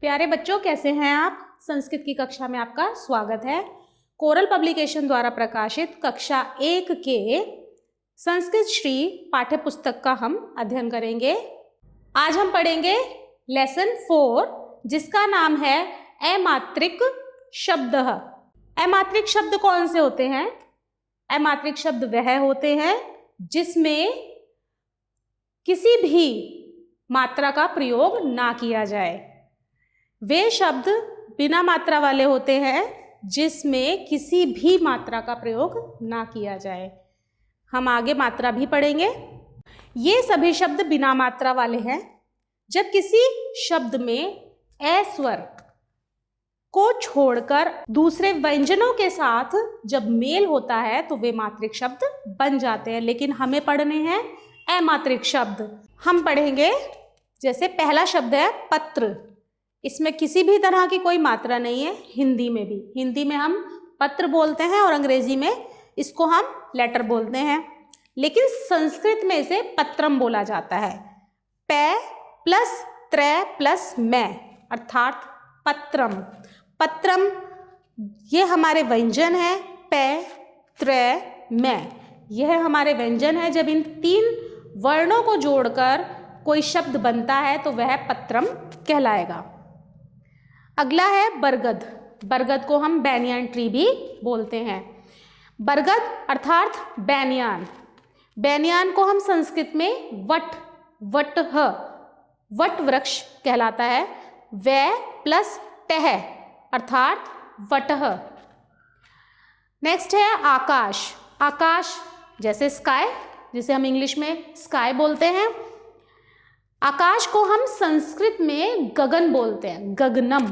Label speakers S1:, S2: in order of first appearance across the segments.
S1: प्यारे बच्चों, कैसे हैं आप। संस्कृत की कक्षा में आपका स्वागत है। कोरल पब्लिकेशन द्वारा प्रकाशित कक्षा 1 के संस्कृत श्री पाठ्य पुस्तक का हम अध्ययन करेंगे। आज हम पढ़ेंगे लेसन 4 जिसका नाम है अमात्रिक शब्द। अमात्रिक शब्द कौन से होते हैं? अमात्रिक शब्द वह होते हैं जिसमें किसी भी मात्रा का प्रयोग ना किया जाए। वे शब्द बिना मात्रा वाले होते हैं जिसमें किसी भी मात्रा का प्रयोग ना किया जाए। हम आगे मात्रा भी पढ़ेंगे। ये सभी शब्द बिना मात्रा वाले हैं। जब किसी शब्द में ए स्वर को छोड़कर दूसरे व्यंजनों के साथ जब मेल होता है तो वे मात्रिक शब्द बन जाते हैं। लेकिन हमें पढ़ने हैं अमात्रिक शब्द। हम पढ़ेंगे, जैसे पहला शब्द है पत्र। इसमें किसी भी तरह की कोई मात्रा नहीं है। हिंदी में भी, हिंदी में हम पत्र बोलते हैं और अंग्रेजी में इसको हम लेटर बोलते हैं, लेकिन संस्कृत में इसे पत्रम बोला जाता है। पै प्लस त्रै प्लस मैं अर्थात पत्रम। पत्रम ये हमारे व्यंजन है। पै त्रै मैं यह हमारे व्यंजन है। जब इन 3 वर्णों को जोड़कर कोई शब्द बनता है तो वह पत्रम कहलाएगा। अगला है बरगद। बरगद को हम बैनियान ट्री भी बोलते हैं। बरगद अर्थात बैनियान। बैनियान को हम संस्कृत में वट वृक्ष कहलाता है। वै प्लस टह अर्थात वटह। नेक्स्ट है आकाश। आकाश जैसे स्काई, जिसे हम इंग्लिश में स्काई बोलते हैं। आकाश को हम संस्कृत में गगन बोलते हैं, गगनम।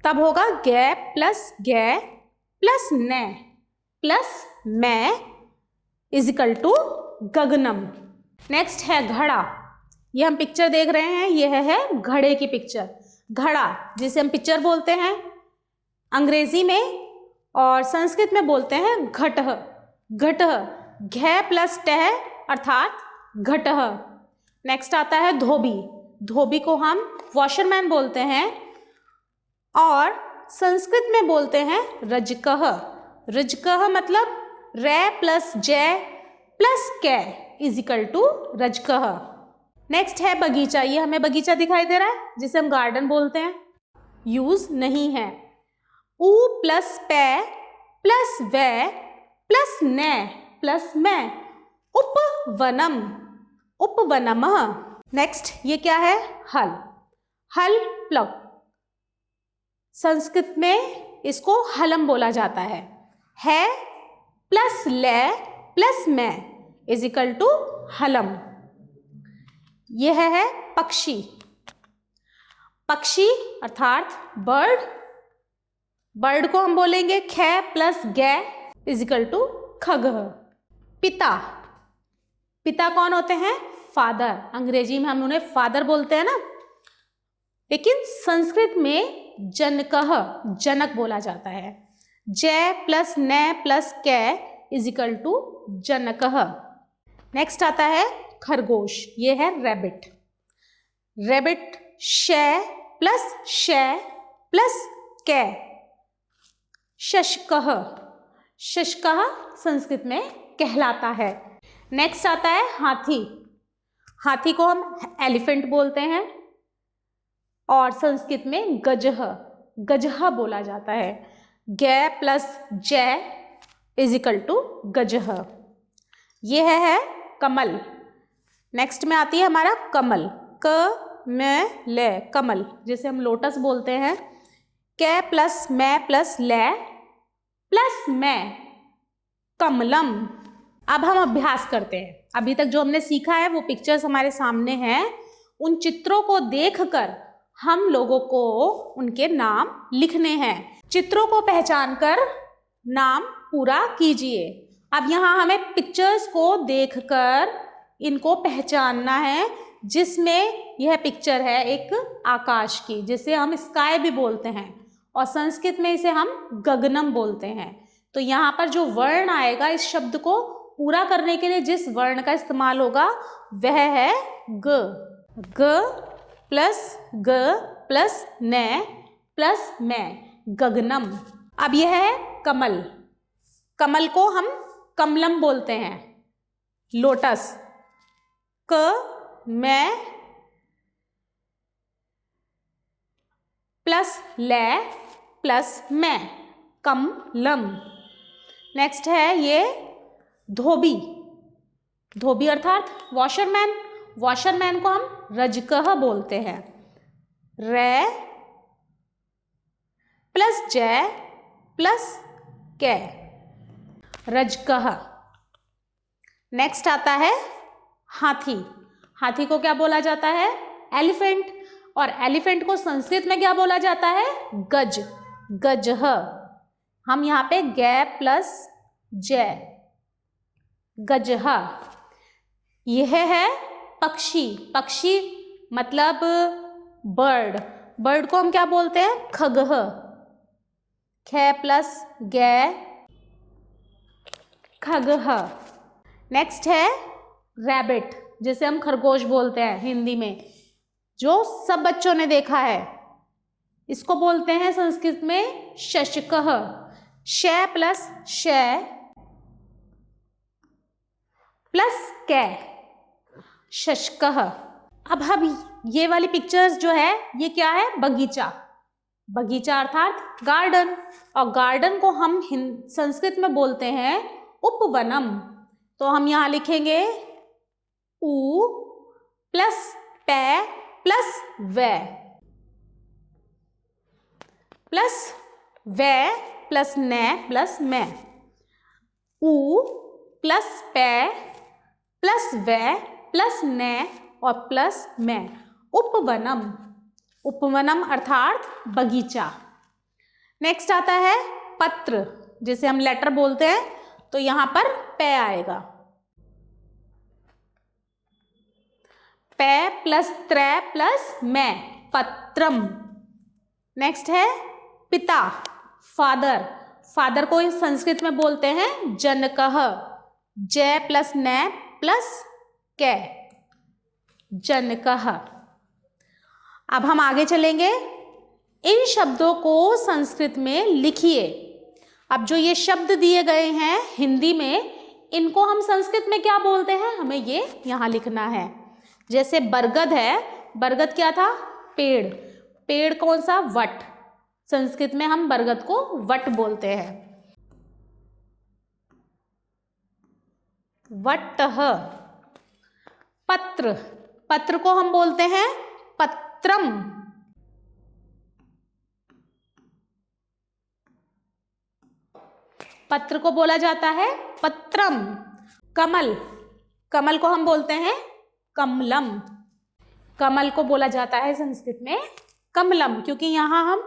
S1: तब होगा गै प्लस नै प्लस मैं इजिकल टू गगनम। नेक्स्ट है घड़ा। ये हम पिक्चर देख रहे हैं, यह है घड़े की पिक्चर। घड़ा जिसे हम पिक्चर बोलते हैं अंग्रेजी में, और संस्कृत में बोलते हैं घटः। घटः घै प्लस टह अर्थात घटः। नेक्स्ट आता है धोबी। धोबी को हम वॉशरमैन बोलते हैं और संस्कृत में बोलते हैं रजकः। रजकः मतलब रै प्लस जै प्लस कै इजिकल टू रजकः। नेक्स्ट है बगीचा। ये हमें बगीचा दिखाई दे रहा है जिसे हम गार्डन बोलते हैं। यूज नहीं है। ऊ प्लस पै प्लस वै प्लस नै प्लस मैं उपवनम उपवनमः। नेक्स्ट ये क्या है? हल। हल प्लग। संस्कृत में इसको हलम बोला जाता है प्लस ले प्लस मैं इजिकल टू हलम। यह है पक्षी। पक्षी अर्थात बर्ड। बर्ड को हम बोलेंगे खे प्लस गै इजिकल टू खगः। पिता। पिता कौन होते हैं? फादर। अंग्रेजी में हम उन्हें फादर बोलते हैं ना, लेकिन संस्कृत में जनकः जनक बोला जाता है। जै प्लस नै प्लस कै इजिकल टू जनकः। नेक्स्ट आता है खरगोश। ये है रैबिट। रैबिट शै प्लस कै शशकः। शशकः संस्कृत में कहलाता है। नेक्स्ट आता है हाथी। हाथी को हम एलिफेंट बोलते हैं और संस्कृत में गजह बोला जाता है। गै प्लस जै इजिकल टू गजह। यह है कमल। नेक्स्ट में आती है हमारा कमल। क मैं ले कमल, जिसे हम लोटस बोलते हैं। कै प्लस मैं प्लस ले प्लस मैं कमलम। अब हम अभ्यास करते हैं। अभी तक जो हमने सीखा है वो पिक्चर्स हमारे सामने हैं। उन चित्रों को देखकर हम लोगों को उनके नाम लिखने हैं। चित्रों को पहचानकर नाम पूरा कीजिए। अब यहाँ हमें पिक्चर्स को देखकर इनको पहचानना है, जिसमें यह पिक्चर है एक आकाश की, जिसे हम स्काई भी बोलते हैं और संस्कृत में इसे हम गगनम बोलते हैं। तो यहाँ पर जो वर्ण आएगा इस शब्द को पूरा करने के लिए जिस वर्ण का इस्तेमाल होगा वह है ग। ग प्लस ग प्लस ने प्लस मैं, गगनम। अब यह है कमल, कमल को हम कमलम बोलते हैं, लोटस, क मैं प्लस ले प्लस मैं, कमलम। नेक्स्ट है ये धोबी, धोबी अर्थात वॉशरमैन, वॉशरमैन को हम रजकह बोलते हैं, रे प्लस जय प्लस कै, रजकह। नेक्स्ट आता है हाथी, हाथी को क्या बोला जाता है? एलिफेंट, और एलिफेंट को संस्कृत में क्या बोला जाता है? गज, गजह। हम यहाँ पे गे प्लस जय, गजह। यह है पक्षी, पक्षी मतलब बर्ड, बर्ड को हम क्या बोलते हैं? खगह, खे प्लस गे, खगह। नेक्स्ट है रैबिट, जिसे हम खरगोश बोलते हैं हिंदी में, जो सब बच्चों ने देखा है। इसको बोलते हैं संस्कृत में शशकः, शै प्लस शै प्लस कै, शशकः। अब हम ये वाली पिक्चर्स जो है ये क्या है? बगीचा, बगीचा अर्थात गार्डन, और गार्डन को हम संस्कृत में बोलते हैं उपवनम। तो हम यहाँ लिखेंगे उ प्लस पै plus y, plus y plus नै प्लस मैं, उ प्लस पै प्लस वै प्लस नै और प्लस मैं, उपवनम, उपवनम अर्थात बगीचा। नेक्स्ट आता है पत्र, जिसे हम लेटर बोलते हैं, तो यहाँ पर पै आएगा, पै प्लस त्रै प्लस मैं, पत्रम। नेक्स्ट है पिता, फादर, फादर को संस्कृत में बोलते हैं जनकः, जय प्लस नै प्लस कै, जनकः। अब हम आगे चलेंगे, इन शब्दों को संस्कृत में लिखिए। अब जो ये शब्द दिए गए हैं हिंदी में, इनको हम संस्कृत में क्या बोलते हैं, हमें ये यहाँ लिखना है। जैसे बरगद है, बरगद क्या था? पेड़, पेड़ कौन सा? वट, संस्कृत में हम बरगद को वट बोलते हैं, वटः। पत्र, पत्र को हम बोलते हैं पत्रम, पत्र को बोला जाता है पत्रम। कमल, कमल को हम बोलते हैं कमलम, कमल को बोला जाता है संस्कृत में कमलम, क्योंकि यहाँ हम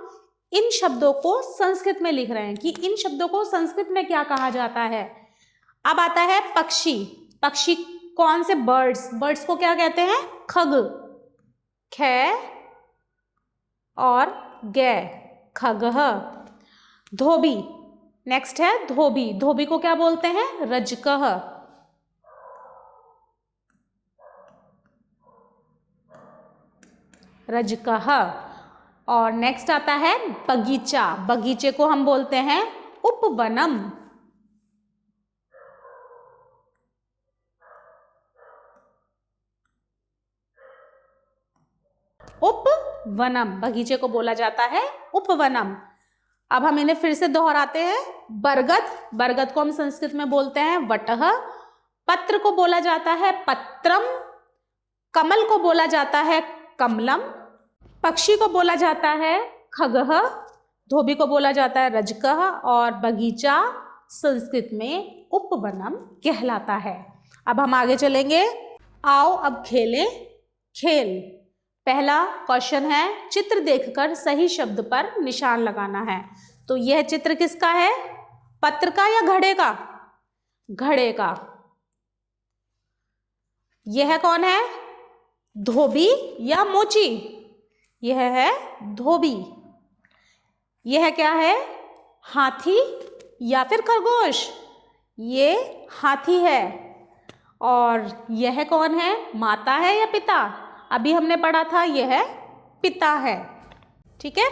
S1: इन शब्दों को संस्कृत में लिख रहे हैं कि इन शब्दों को संस्कृत में क्या कहा जाता है। अब आता है पक्षी, पक्षी कौन से? बर्ड्स, बर्ड्स को क्या कहते हैं? खग, खे और गे, खगः। धोबी, नेक्स्ट है धोबी, धोबी को क्या बोलते हैं? रजकः, रजकः। और नेक्स्ट आता है बगीचा, बगीचे को हम बोलते हैं उपवनम, उपवनम, बगीचे को बोला जाता है उपवनम। अब हम इन्हें फिर से दोहराते हैं। बरगद, बरगद को हम संस्कृत में बोलते हैं वटः, पत्र को बोला जाता है पत्रम, कमल को बोला जाता है कमलम, पक्षी को बोला जाता है खगः, धोबी को बोला जाता है रजकः, और बगीचा संस्कृत में उपवनम कहलाता है। अब हम आगे चलेंगे। आओ अब खेलें खेल। पहला क्वेश्चन है, चित्र देखकर सही शब्द पर निशान लगाना है। तो यह चित्र किसका है? पत्र का या घड़े का? घड़े का। यह कौन है? धोबी या मोची? यह है धोबी। यह क्या है? हाथी या फिर खरगोश? ये हाथी है। और यह कौन है? माता है या पिता? अभी हमने पढ़ा था यह पिता है। ठीक है।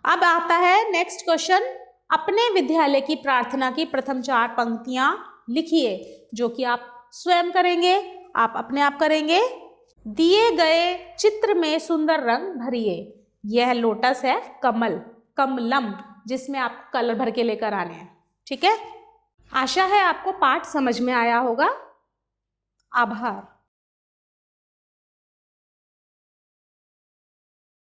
S1: अब आता है नेक्स्ट क्वेश्चन, अपने विद्यालय की प्रार्थना की प्रथम 4 पंक्तियां लिखिए, जो कि आप स्वयं करेंगे, आप अपने आप करेंगे। दिए गए चित्र में सुंदर रंग भरिए। यह लोटस है कमल, कमलम, जिसमें आप कलर भर के लेकर आने हैं। ठीक है। आशा है आपको पाठ समझ में आया होगा। आभार।